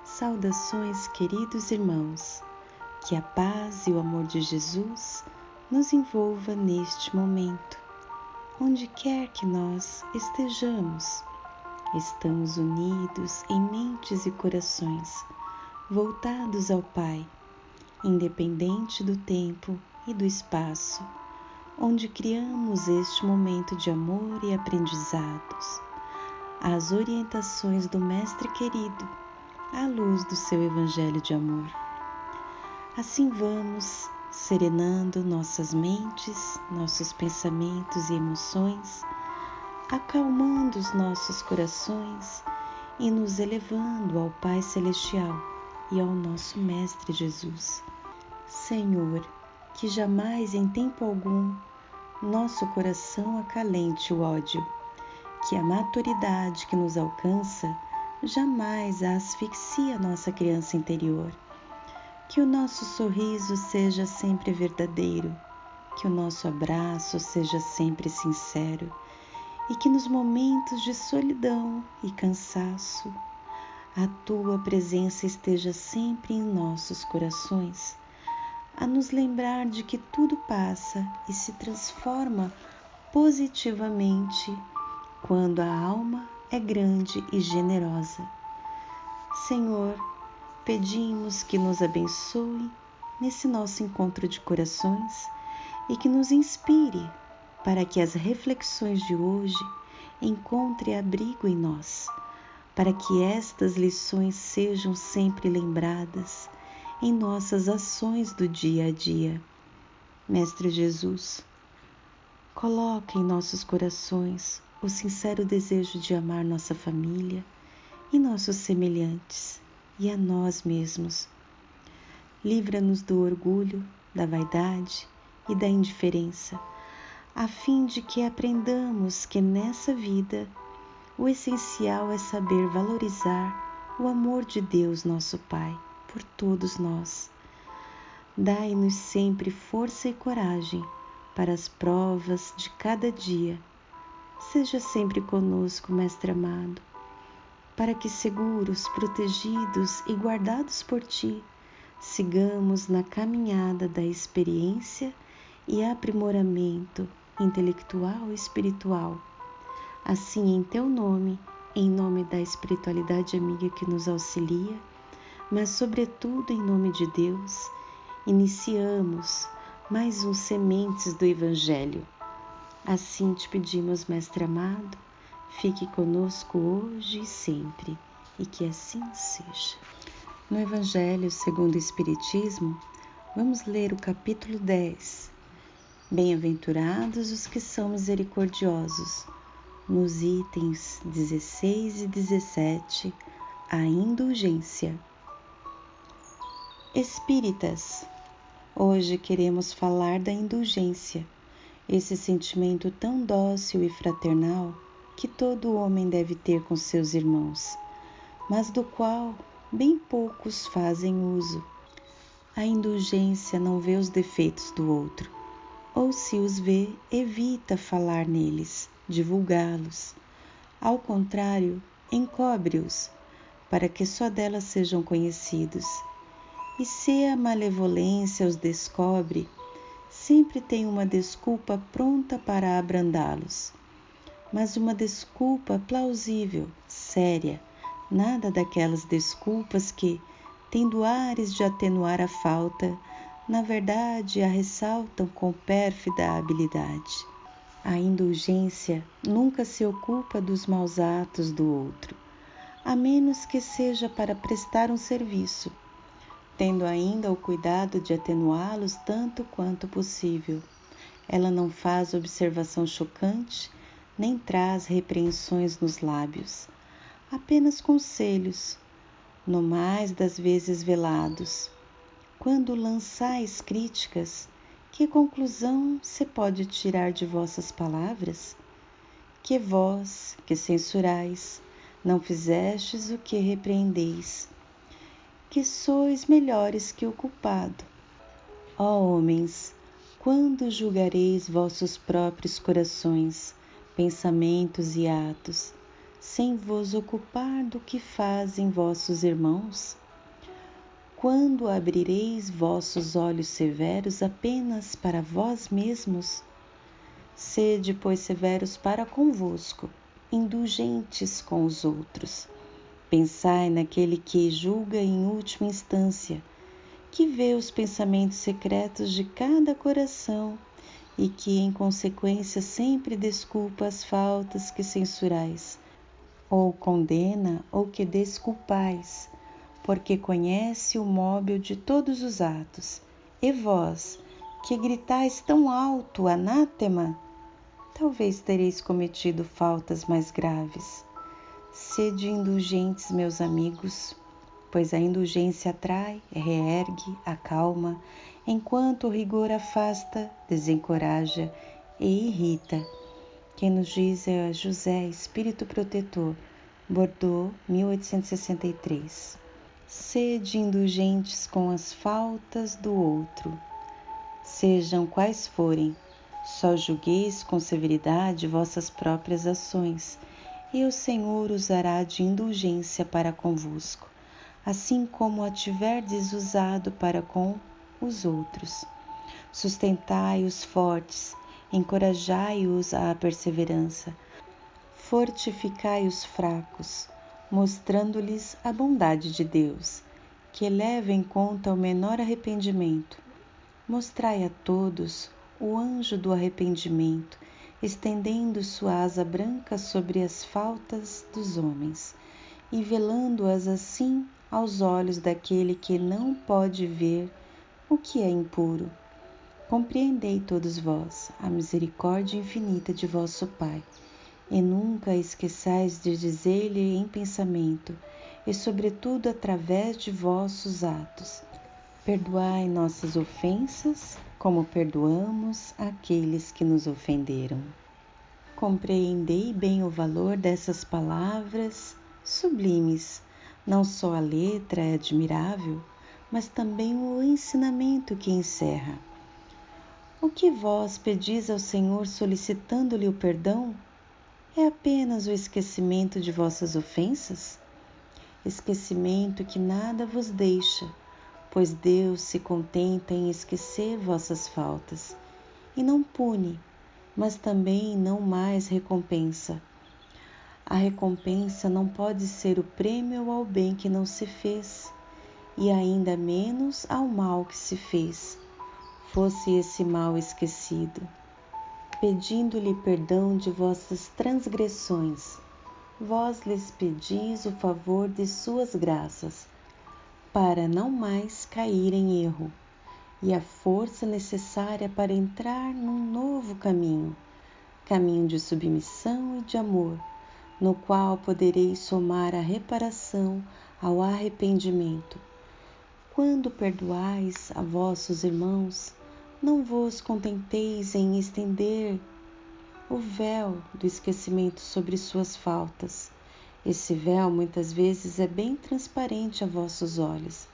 Saudações, queridos irmãos, que a paz e o amor de Jesus nos envolva neste momento. Onde quer que nós estejamos, estamos unidos em mentes e corações, voltados ao Pai, independente do tempo e do espaço, onde criamos este momento de amor e aprendizados. As orientações do Mestre querido, à luz do seu Evangelho de amor. Assim vamos serenando nossas mentes, nossos pensamentos e emoções, acalmando os nossos corações e nos elevando ao Pai Celestial e ao nosso Mestre Jesus. Senhor, que jamais em tempo algum nosso coração acalente o ódio, que a maturidade que nos alcança jamais asfixie a nossa criança interior, que o nosso sorriso seja sempre verdadeiro, que o nosso abraço seja sempre sincero e que nos momentos de solidão e cansaço a Tua presença esteja sempre em nossos corações, a nos lembrar de que tudo passa e se transforma positivamente quando a alma é grande e generosa. Senhor, pedimos que nos abençoe nesse nosso encontro de corações e que nos inspire para que as reflexões de hoje encontrem abrigo em nós, para que estas lições sejam sempre lembradas em nossas ações do dia a dia. Mestre Jesus, coloca em nossos corações o sincero desejo de amar nossa família e nossos semelhantes e a nós mesmos. Livra-nos do orgulho, da vaidade e da indiferença, a fim de que aprendamos que nessa vida o essencial é saber valorizar o amor de Deus, nosso Pai, por todos nós. Dai-nos sempre força e coragem para as provas de cada dia. Seja sempre conosco, Mestre amado, para que seguros, protegidos e guardados por Ti, sigamos na caminhada da experiência e aprimoramento intelectual e espiritual. Assim, em Teu nome, em nome da espiritualidade amiga que nos auxilia, mas sobretudo em nome de Deus, iniciamos mais um Sementes do Evangelho. Assim te pedimos, Mestre amado, fique conosco hoje e sempre, e que assim seja. No Evangelho segundo o Espiritismo, vamos ler o capítulo 10. Bem-aventurados os que são misericordiosos, nos itens 16 e 17, a indulgência. Espíritas, hoje queremos falar da indulgência, esse sentimento tão dócil e fraternal que todo homem deve ter com seus irmãos, mas do qual bem poucos fazem uso. A indulgência não vê os defeitos do outro, ou se os vê, evita falar neles, divulgá-los. Ao contrário, encobre-os, para que só delas sejam conhecidos. E se a malevolência os descobre, sempre tem uma desculpa pronta para abrandá-los, mas uma desculpa plausível, séria, nada daquelas desculpas que, tendo ares de atenuar a falta, na verdade a ressaltam com pérfida habilidade. A indulgência nunca se ocupa dos maus atos do outro, a menos que seja para prestar um serviço, tendo ainda o cuidado de atenuá-los tanto quanto possível. Ela não faz observação chocante, nem traz repreensões nos lábios, apenas conselhos, no mais das vezes velados. Quando lançais críticas, que conclusão se pode tirar de vossas palavras? Que vós, que censurais, não fizestes o que repreendeis, que sois melhores que o culpado. Ó homens, quando julgareis vossos próprios corações, pensamentos e atos, sem vos ocupar do que fazem vossos irmãos? Quando abrireis vossos olhos severos apenas para vós mesmos? Sede, pois, severos para convosco, indulgentes com os outros. Pensai naquele que julga em última instância, que vê os pensamentos secretos de cada coração e que, em consequência, sempre desculpa as faltas que censurais, ou condena ou que desculpais, porque conhece o móvel de todos os atos. E vós, que gritais tão alto, anátema, talvez tereis cometido faltas mais graves. Sede indulgentes, meus amigos, pois a indulgência atrai, reergue, acalma, enquanto o rigor afasta, desencoraja e irrita. Quem nos diz é José, Espírito Protetor, Bordeaux, 1863. Sede indulgentes com as faltas do outro, sejam quais forem, só julgueis com severidade vossas próprias ações, e o Senhor usará de indulgência para convosco, assim como a tiverdes usado para com os outros. Sustentai os fortes, encorajai-os à perseverança, fortificai os fracos, mostrando-lhes a bondade de Deus, que leva em conta o menor arrependimento. Mostrai a todos o anjo do arrependimento, estendendo sua asa branca sobre as faltas dos homens, e velando-as assim aos olhos daquele que não pode ver o que é impuro. Compreendei todos vós a misericórdia infinita de vosso Pai, e nunca esqueçais de dizer-lhe em pensamento, e sobretudo através de vossos atos: perdoai nossas ofensas, como perdoamos aqueles que nos ofenderam. Compreendei bem o valor dessas palavras sublimes. Não só a letra é admirável, mas também o ensinamento que encerra. O que vós pedis ao Senhor solicitando-lhe o perdão? É apenas o esquecimento de vossas ofensas? Esquecimento que nada vos deixa, pois Deus se contenta em esquecer vossas faltas, e não pune, mas também não mais recompensa. A recompensa não pode ser o prêmio ao bem que não se fez, e ainda menos ao mal que se fez, fosse esse mal esquecido. Pedindo-lhe perdão de vossas transgressões, vós lhes pedis o favor de suas graças, para não mais cair em erro, e a força necessária para entrar num novo caminho de submissão e de amor, no qual podereis somar a reparação ao arrependimento. Quando perdoais a vossos irmãos, não vos contenteis em estender o véu do esquecimento sobre suas faltas. Esse véu muitas vezes é bem transparente a vossos olhos.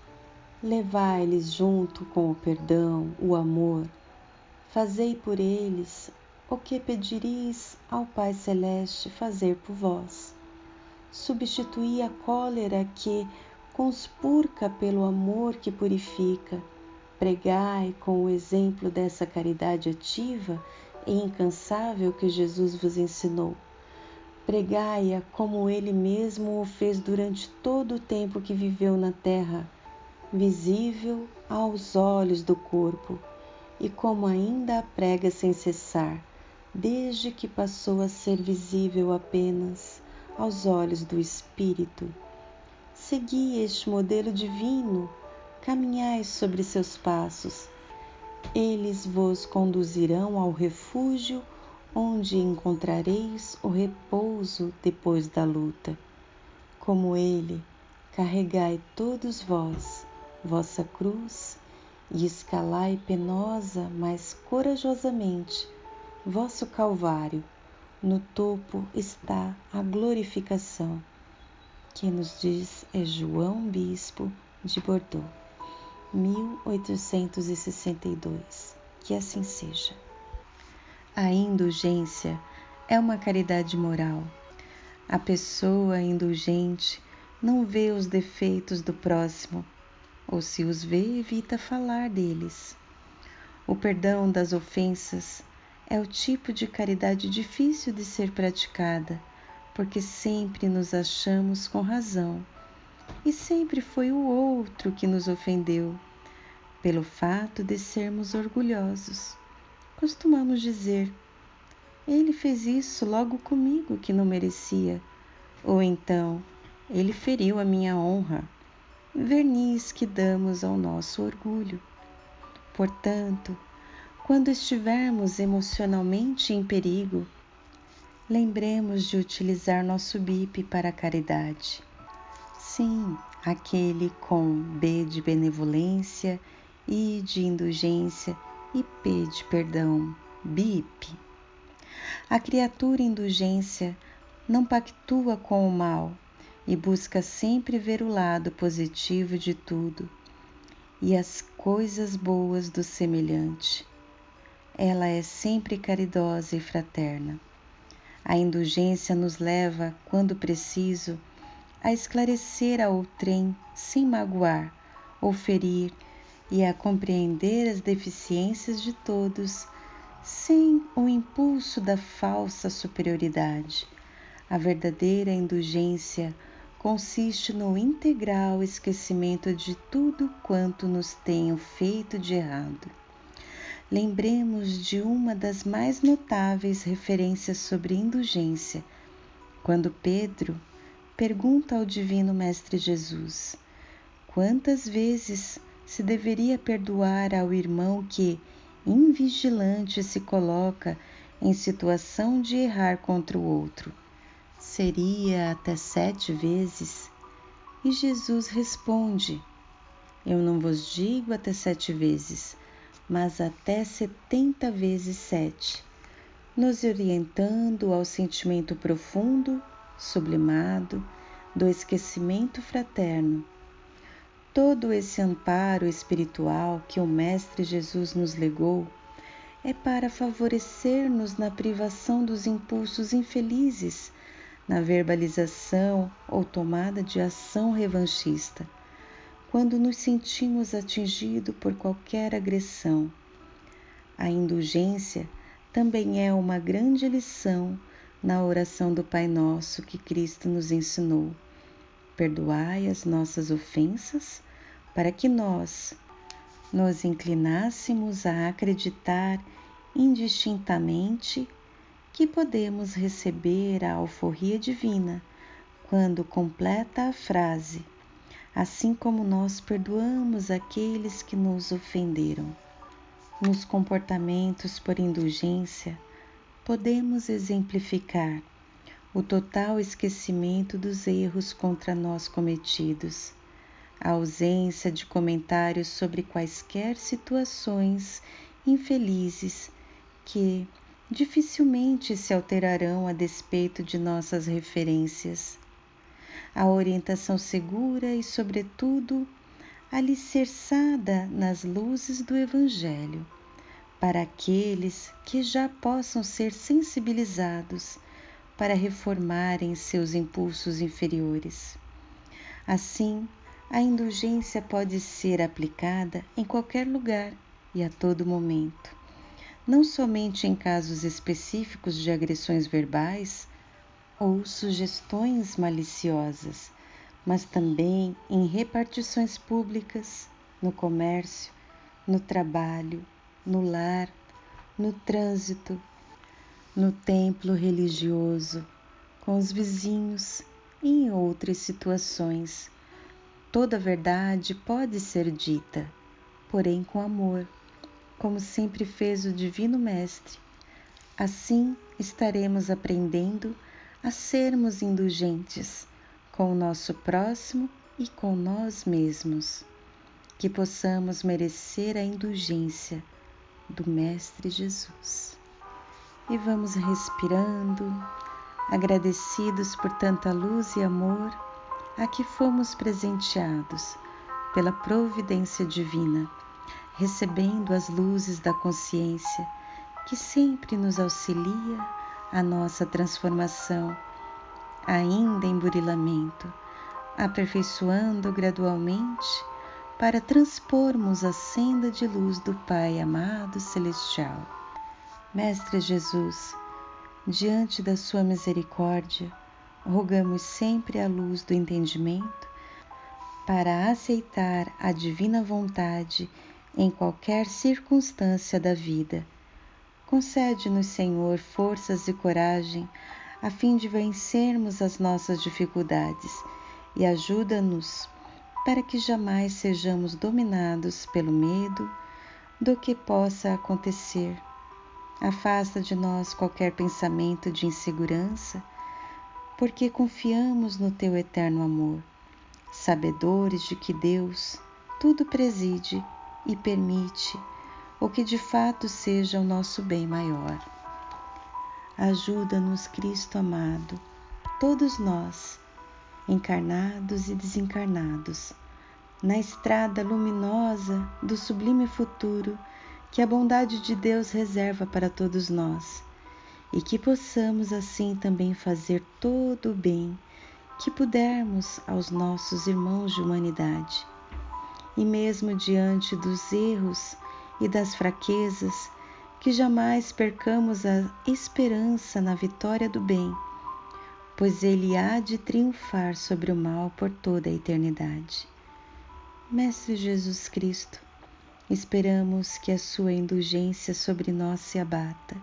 Levai-lhes junto com o perdão, o amor. Fazei por eles o que pediris ao Pai Celeste fazer por vós. Substituí a cólera que conspurca pelo amor que purifica. Pregai com o exemplo dessa caridade ativa e incansável que Jesus vos ensinou. Pregai-a como Ele mesmo o fez durante todo o tempo que viveu na terra, visível aos olhos do corpo, e como ainda a prega sem cessar, desde que passou a ser visível apenas aos olhos do Espírito. Segui este modelo divino, caminhai sobre seus passos. Eles vos conduzirão ao refúgio, onde encontrareis o repouso depois da luta. Como Ele, carregai todos vós vossa cruz e escalai penosa, mas corajosamente, vosso Calvário. No topo está a glorificação. Quem nos diz é João Bispo de Bordeaux, 1862. Que assim seja. A indulgência é uma caridade moral. A pessoa indulgente não vê os defeitos do próximo, ou se os vê, evita falar deles. O perdão das ofensas é o tipo de caridade difícil de ser praticada, porque sempre nos achamos com razão, e sempre foi o outro que nos ofendeu, pelo fato de sermos orgulhosos. Costumamos dizer: ele fez isso logo comigo que não merecia, ou então, ele feriu a minha honra, verniz que damos ao nosso orgulho. Portanto, quando estivermos emocionalmente em perigo, lembremos de utilizar nosso BIP para a caridade. Sim, aquele com B de benevolência, I de indulgência e P de perdão, BIP. A criatura indulgência não pactua com o mal e busca sempre ver o lado positivo de tudo e as coisas boas do semelhante. Ela é sempre caridosa e fraterna. A indulgência nos leva, quando preciso, a esclarecer a outrem sem magoar ou ferir e a compreender as deficiências de todos sem o impulso da falsa superioridade. A verdadeira indulgência consiste no integral esquecimento de tudo quanto nos tenham feito de errado. Lembremos de uma das mais notáveis referências sobre indulgência, quando Pedro pergunta ao Divino Mestre Jesus: quantas vezes se deveria perdoar ao irmão que, invigilante, se coloca em situação de errar contra o outro? Seria até 7 vezes? E Jesus responde: eu não vos digo até 7 vezes, mas até 70 vezes 7, nos orientando ao sentimento profundo, sublimado, do esquecimento fraterno. Todo esse amparo espiritual que o Mestre Jesus nos legou é para favorecer-nos na privação dos impulsos infelizes, na verbalização ou tomada de ação revanchista, quando nos sentimos atingidos por qualquer agressão. A indulgência também é uma grande lição na oração do Pai Nosso que Cristo nos ensinou. Perdoai as nossas ofensas, para que nós nos inclinássemos a acreditar indistintamente que podemos receber a alforria divina quando completa a frase: assim como nós perdoamos aqueles que nos ofenderam. Nos comportamentos por indulgência, podemos exemplificar o total esquecimento dos erros contra nós cometidos, a ausência de comentários sobre quaisquer situações infelizes que dificilmente se alterarão a despeito de nossas referências, a orientação segura e, sobretudo, alicerçada nas luzes do Evangelho, para aqueles que já possam ser sensibilizados para reformarem seus impulsos inferiores. Assim, a indulgência pode ser aplicada em qualquer lugar e a todo momento, não somente em casos específicos de agressões verbais ou sugestões maliciosas, mas também em repartições públicas, no comércio, no trabalho, no lar, no trânsito, no templo religioso, com os vizinhos e em outras situações. Toda verdade pode ser dita, porém com amor, como sempre fez o Divino Mestre. Assim estaremos aprendendo a sermos indulgentes com o nosso próximo e com nós mesmos, que possamos merecer a indulgência do Mestre Jesus. E vamos respirando, agradecidos por tanta luz e amor a que fomos presenteados pela providência divina, recebendo as luzes da consciência que sempre nos auxilia a nossa transformação, ainda em burilamento, aperfeiçoando gradualmente para transpormos a senda de luz do Pai amado celestial. Mestre Jesus, diante da sua misericórdia, rogamos sempre a luz do entendimento para aceitar a divina vontade em qualquer circunstância da vida. Concede-nos, Senhor, forças e coragem a fim de vencermos as nossas dificuldades e ajuda-nos para que jamais sejamos dominados pelo medo do que possa acontecer. Afasta de nós qualquer pensamento de insegurança, porque confiamos no Teu eterno amor, sabedores de que Deus tudo preside e permite o que de fato seja o nosso bem maior. Ajuda-nos, Cristo amado, todos nós, encarnados e desencarnados, na estrada luminosa do sublime futuro que a bondade de Deus reserva para todos nós, e que possamos assim também fazer todo o bem que pudermos aos nossos irmãos de humanidade. E mesmo diante dos erros e das fraquezas, que jamais percamos a esperança na vitória do bem, pois ele há de triunfar sobre o mal por toda a eternidade. Mestre Jesus Cristo, esperamos que a sua indulgência sobre nós se abata,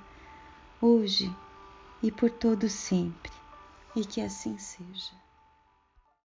hoje e por todo sempre, e que assim seja.